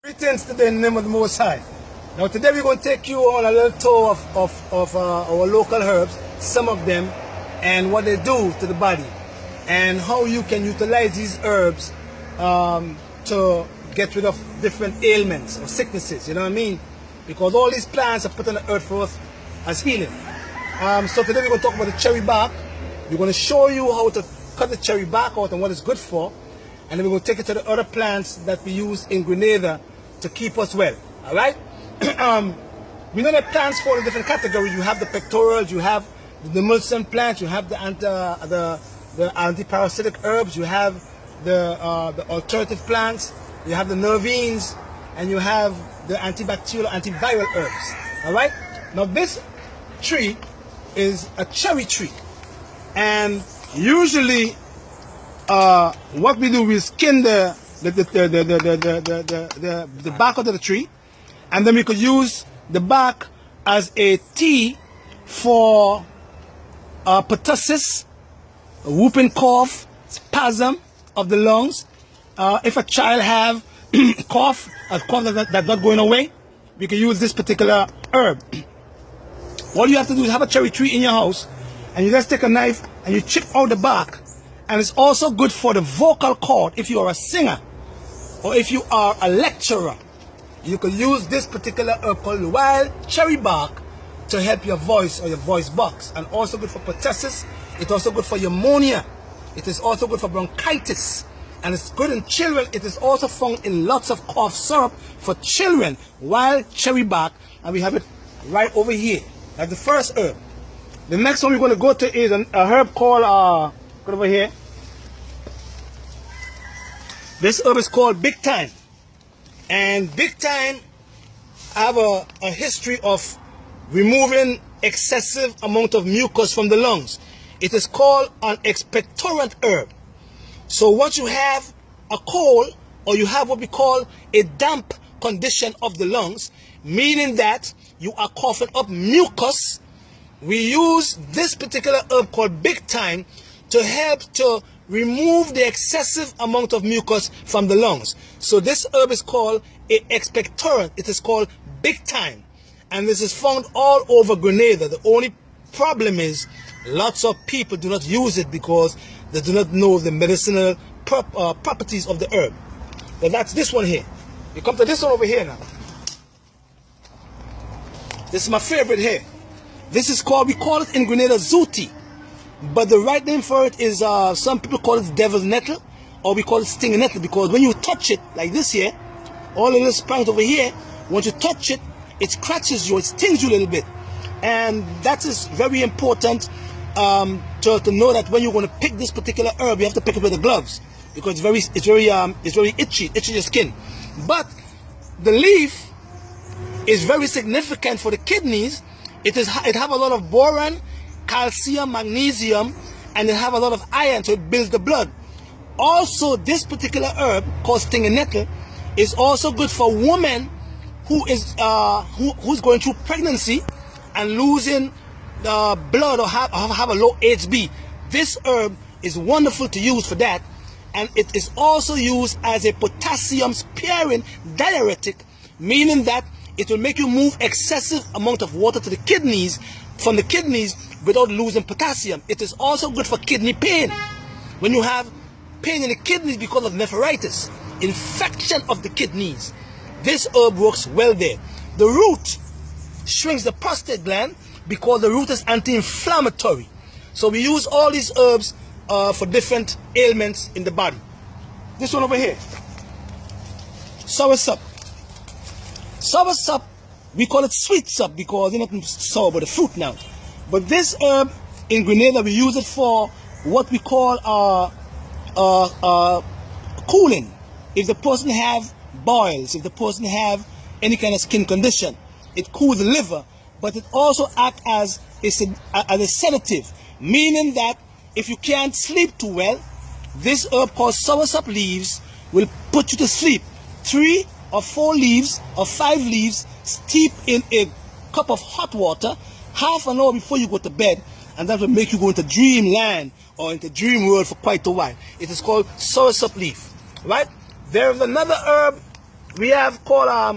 Greetings today in the name of the Most High. Now today we're going to take you on a little tour of our local herbs, some of them, and what they do to the body, and how you can utilize these herbs to get rid of different ailments or sicknesses, you know what I mean? Because all these plants are put on the earth for us as healing. So today we're going to talk about the cherry bark. We're going to show you how to cut the cherry bark out and what it's good for. And then we're going to take it to the other plants that we use in Grenada to keep us well. All right? We know that plants fall in different categories. You have the pectorals, you have the Mulson plants, you have the anti-parasitic herbs, you have the alternative plants, you have the nervines, and you have the antibacterial, antiviral herbs. All right? Now this tree is a cherry tree, and usually what we do is skin the bark of the tree, and then we could use the bark as a tea for pertussis, whooping cough, spasm of the lungs. If a child have a cough that's not going away, we can use this particular herb. All you have to do is have a cherry tree in your house, and you just take a knife and you chip out the bark. And it's also good for the vocal cord. If you are a singer or if you are a lecturer, you can use this particular herb called wild cherry bark to help your voice or your voice box. And also good for pertussis. It's also good for pneumonia. It is also good for bronchitis. And it's good in children. It is also found in lots of cough syrup for children. Wild cherry bark. And we have it right over here. That's the first herb. The next one we're going to go to is a herb called, go over here. This herb is called Big Thyme. And Big Thyme have a history of removing excessive amount of mucus from the lungs. It is called an expectorant herb. So once you have a cold, or you have what we call a damp condition of the lungs, meaning that you are coughing up mucus, we use this particular herb called Big Thyme to help to remove the excessive amount of mucus from the lungs. So this herb is called an expectorant. It is called Big Thyme. And this is found all over Grenada. The only problem is lots of people do not use it because they do not know the medicinal properties of the herb. But that's this one here. You come to this one over here now. This is my favorite here. This is called, we call it in Grenada Zooty. But the right name for it is, some people call it devil's nettle, or we call it stinging nettle, because when you touch it, like this here, all the little sprouts over here, once you touch it, it scratches you, it stings you a little bit. And that is very important to know that when you're going to pick this particular herb, you have to pick it with the gloves, because it's very itchy your skin. But the leaf is very significant for the kidneys. It have a lot of boron, calcium, magnesium, and it have a lot of iron, so it builds the blood. Also, this particular herb called stinging nettle is also good for women who is who's going through pregnancy and losing blood or have a low HB. This herb is wonderful to use for that, and it is also used as a potassium sparing diuretic, meaning that it will make you move excessive amount of water to the kidneys, from the kidneys, without losing potassium. It is also good for kidney pain. When you have pain in the kidneys because of nephritis, infection of the kidneys, this herb works well there. The root shrinks the prostate gland because the root is anti-inflammatory. So we use all these herbs for different ailments in the body. This one over here, soursop. Soursop, we call it sweet sop because it's not sour but the fruit now. But this herb in Grenada, we use it for what we call cooling. If the person have boils, if the person have any kind of skin condition, it cools the liver. But it also acts as a sedative, meaning that if you can't sleep too well, this herb called soursop leaves will put you to sleep. 3 or 4 leaves or 5 leaves steep in a cup of hot water half an hour before you go to bed, and that will make you go into dreamland or into dream world for quite a while. It is called soursop leaf, right? There is another herb we have called I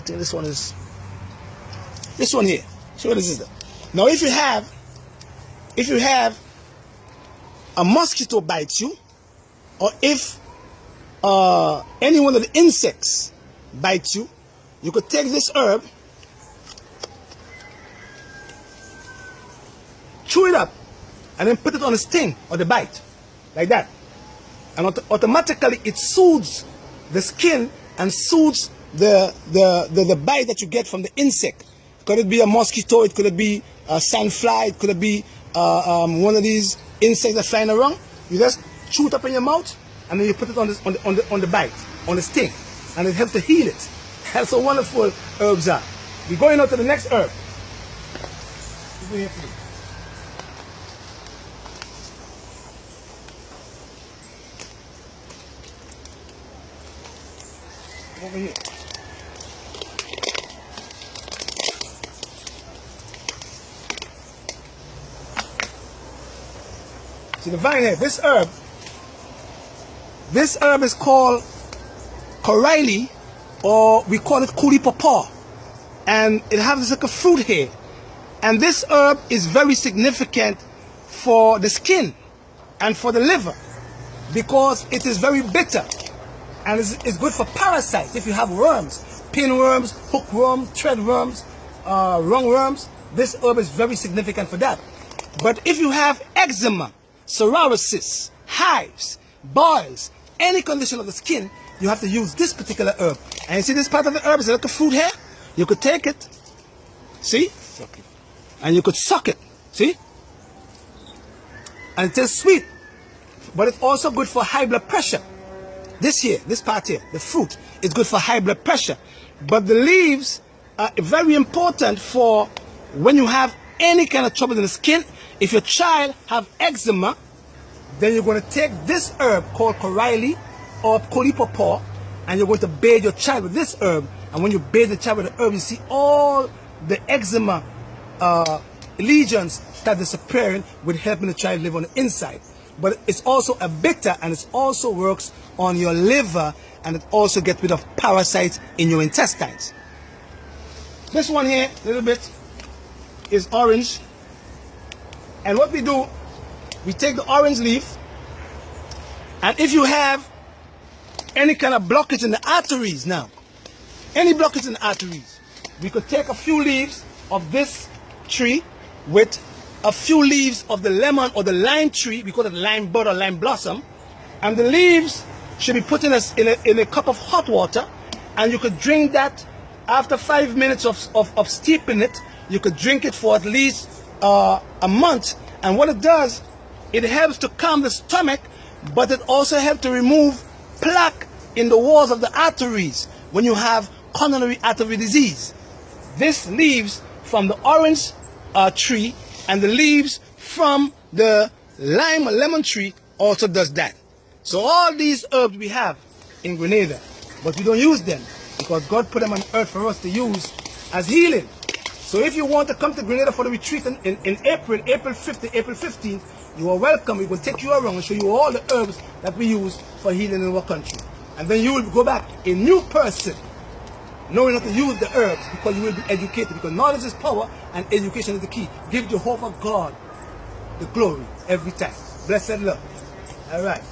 think this one here. See what this is. Now if you have a mosquito bites you, or if any one of the insects bites you, you could take this herb, chew it up, and then put it on the sting or the bite, like that. And automatically it soothes the skin and soothes the bite that you get from the insect. Could it be a mosquito? It could be a sandfly? It could be one of these insects that flying around? You just chew it up in your mouth, and then you put it on the bite, on the sting, and it helps to heal it. That's how wonderful herbs are. We're going on to the next herb. Over here. See the vine here, this herb is called Coralie, or we call it Kuli Papa, and it has like a fruit here. And this herb is very significant for the skin and for the liver, because it is very bitter, and it's good for parasites. If you have worms, pinworms, hookworm, threadworms, rungworms, this herb is very significant for that. But if you have eczema, psoriasis, hives, boils, any condition of the skin, you have to use this particular herb. And you see this part of the herb is like a fruit here? You could take it, see? And you could suck it, see? And it tastes sweet. But it's also good for high blood pressure. This here, this part here, the fruit, is good for high blood pressure. But the leaves are very important for when you have any kind of trouble in the skin. If your child have eczema, then you're going to take this herb called Coralie or Kuli Papa, and you're going to bathe your child with this herb. And when you bathe the child with the herb, you see all the eczema lesions start disappearing, with helping the child live on the inside. But it's also a bitter, and it also works on your liver, and it also gets rid of parasites in your intestines. This one here, a little bit, is orange. And what we do, we take the orange leaf, and if you have any kind of blockage in the arteries now, any blockage in the arteries, we could take a few leaves of this tree with a few leaves of the lemon or the lime tree, we call it lime bud or lime blossom, and the leaves should be put in a cup of hot water, and you could drink that after 5 minutes of steeping it. You could drink it for at least a month, and what it does, it helps to calm the stomach, but it also helps to remove plaque in the walls of the arteries when you have coronary artery disease. This leaves from the orange tree, and the leaves from the lime or lemon tree also does that. So all these herbs we have in Grenada, but we don't use them because God put them on earth for us to use as healing. So if you want to come to Grenada for the retreat in April 5th to April 15th, you are welcome. We will take you around and show you all the herbs that we use for healing in our country. And then you will go back a new person, knowing how to use the herbs, because you will be educated. Because knowledge is power and education is the key. Give Jehovah God the glory every time. Blessed love. All right.